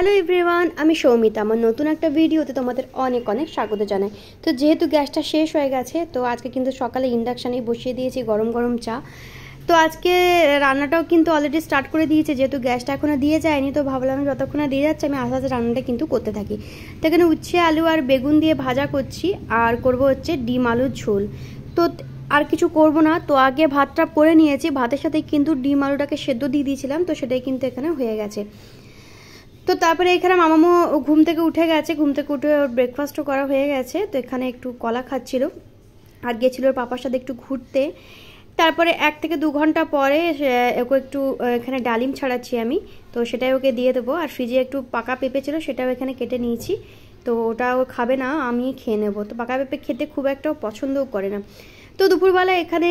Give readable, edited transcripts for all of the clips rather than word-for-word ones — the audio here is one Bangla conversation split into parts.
হ্যালো এভরিওয়ান, আমি সৌমিতা। আমার নতুন একটা ভিডিওতে তোমাদের অনেক অনেক স্বাগত জানাই। তো যেহেতু গ্যাসটা শেষ হয়ে গেছে, তো আজকে কিন্তু সকালে ইন্ডাকশানেই বসিয়ে দিয়েছি গরম গরম চা। তো আজকে রান্নাটাও কিন্তু অলরেডি স্টার্ট করে দিয়েছে, যেহেতু গ্যাসটা এখনও দিয়ে যায়নি। তো ভাবলাম যতক্ষণ না দিয়ে যাচ্ছে আমি আস্তে আস্তে রান্নাটা কিন্তু করতে থাকি। তো এখানে উচ্ছে আলু আর বেগুন দিয়ে ভাজা করছি, আর করব হচ্ছে ডিম আলুর ঝোল। তো আর কিছু করব না, তো আগে ভাতটা করে নিয়েছি, ভাতের সাথে কিন্তু ডিম আলুটাকে সেদ্ধ দিয়ে দিয়েছিলাম, তো সেটাই কিন্তু এখানে হয়ে গেছে। তো তারপরে এখানে মামামু ঘুম থেকে উঠে গেছে, ঘুম থেকে উঠে ব্রেকফাস্টও করা হয়ে গেছে। তো এখানে একটু কলা খাচ্ছিল আর গেছিল ওর পাপার সাথে একটু ঘুরতে। তারপরে 1 থেকে 2 ঘন্টা পরে ওকে একটু এখানে ডালিম ছাড়াচ্ছি আমি, তো সেটাই ওকে দিয়ে দেবো। আর ফ্রিজে একটু পাকা পেঁপে ছিল, সেটাও এখানে কেটে নিয়েছি। তো ওটা ও খাবে না, আমি খেয়ে নেবো। তো পাকা পেঁপে খেতে খুব একটাও পছন্দও করে না। তো দুপুরবেলা এখানে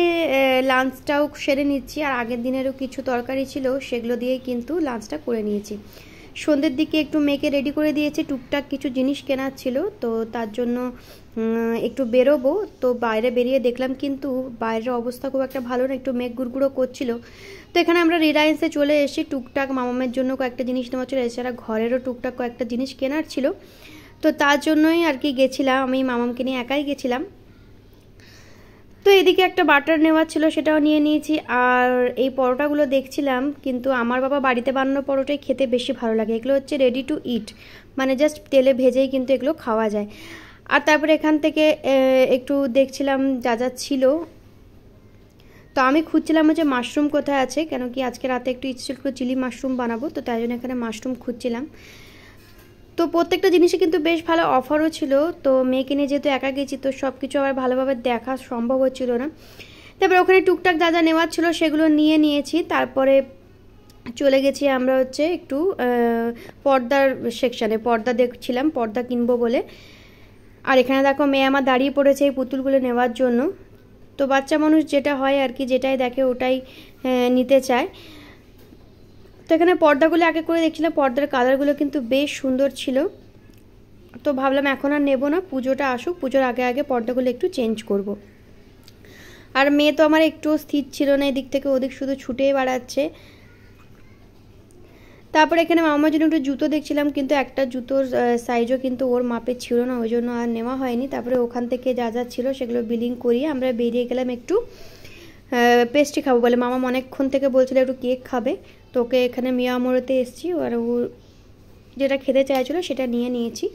লাঞ্চটাও সেরে নিচ্ছি, আর আগের দিনেরও কিছু তরকারি ছিল, সেগুলো দিয়েই কিন্তু লাঞ্চটা করে নিয়েছি। সন্ধ্যের দিকে একটু মেয়েকে রেডি করে দিয়েছি, টুকটাক কিছু জিনিস কেনার ছিল, তো তার জন্য একটু বেরোবো। তো বাইরে বেরিয়ে দেখলাম কিন্তু বাইরের অবস্থা খুব একটা ভালো না, একটু মেঘ গুড়গুড়ো করছিল। তো এখানে আমরা রিলায়েন্সে চলে এসেছি, টুকটাক মামামের জন্য কয়েকটা জিনিস নেওয়া ছিল, এছাড়া ঘরেরও টুকটাক কয়েকটা জিনিস কেনার ছিল। তো তার জন্যই আর কি গেছিলাম, আমি মামামকে নিয়ে একাই গেছিলাম। তো এদিকে একটা বাটার নেওয়ার ছিল, সেটাও নিয়ে নিয়েছি। আর এই পরোটাগুলো দেখছিলাম, কিন্তু আমার বাবা বাড়িতে বানানো পরোটাই খেতে বেশি ভালো লাগে। এগুলো হচ্ছে রেডি টু ইট, মানে জাস্ট তেলে ভেজেই কিন্তু এগুলো খাওয়া যায়। আর তারপরে এখান থেকে একটু দেখছিলাম যা যা ছিল। তো আমি খুঁজছিলাম হচ্ছে মাশরুম কোথায় আছে, কেন কি আজকে রাতে একটু ইচ্ছে ছিল চিলি মাশরুম বানাবো, তো তাই জন্য এখানে মাশরুম খুঁজছিলাম। তো প্রত্যেকটা জিনিসে কিন্তু বেশ ভালো অফারও ছিল। তো মেয়েকে নিয়ে যেহেতু একা গেছি, তো সব কিছু আবার ভালোভাবে দেখা সম্ভব হচ্ছিল না। তারপরে ওখানে টুকটাক যা যা নেওয়ার ছিল সেগুলো নিয়ে নিয়েছি। তারপরে চলে গেছি আমরা হচ্ছে একটু পর্দার সেকশানে, পর্দা দেখছিলাম, পর্দা কিনবো বলে। আর এখানে দেখো মেয়ে আমার দাঁড়িয়ে পড়েছে এই পুতুলগুলো নেওয়ার জন্য। তো বাচ্চা মানুষ যেটা হয় আর কি, যেটাই দেখে ওটাই নিতে চায়। তো এখানে পর্দাগুলো আগে করে দেখছিলাম, পর্দার কালারগুলো কিন্তু বেশ সুন্দর ছিল। তো ভাবলাম এখন আর নেবো না, পুজোটা আসুক, পুজোর আগে আগে পর্দাগুলো একটু চেঞ্জ করব। আর মেয়ে তো আমার একটু স্থির ছিল না, এদিক থেকে ওদিক শুধু ছুটেই বেড়াচ্ছে। তারপরে এখানে মামার জন্য একটু জুতো দেখছিলাম, কিন্তু একটা জুতোর সাইজও কিন্তু ওর মাপে ছিল না, ওই জন্য আর নেওয়া হয়নি। তারপরে ওখান থেকে যা যা ছিল সেগুলো বিলিং করিয়ে আমরা বেরিয়ে গেলাম একটু পেস্ট্রি খাবো বলে। মামা অনেকক্ষণ থেকে বলছিল একটু কেক খাবে, তো ওকে এখানে মিয়া মোড়তে এসেছি, আর ও যেটা খেতে চাইছিলো সেটা নিয়ে নিয়েছি।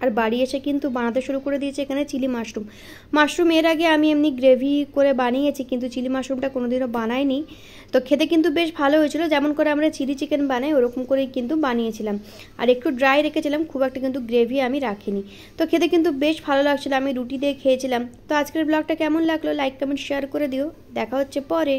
আর বাড়ি এসে কিন্তু বানাতে শুরু করে দিয়েছে এখানে চিলি মাশরুম। মাশরুম এর আগে আমি এমনি গ্রেভি করে বানিয়েছি, কিন্তু চিলি মাশরুমটা কোনোদিনও বানাইনি। তো খেতে কিন্তু বেশ ভালো হয়েছিল, যেমন করে আমরা চিলি চিকেন বানাই ওরকম করেই কিন্তু বানিয়েছিলাম। আর একটু ড্রাই রেখেছিলাম, খুব একটা কিন্তু গ্রেভি আমি রাখিনি। তো খেতে কিন্তু বেশ ভালো লাগছিলো, আমি রুটি দিয়ে খেয়েছিলাম। তো আজকের ব্লগটা কেমন লাগলো লাইক কমেন্ট শেয়ার করে দিও, দেখা হচ্ছে পরে।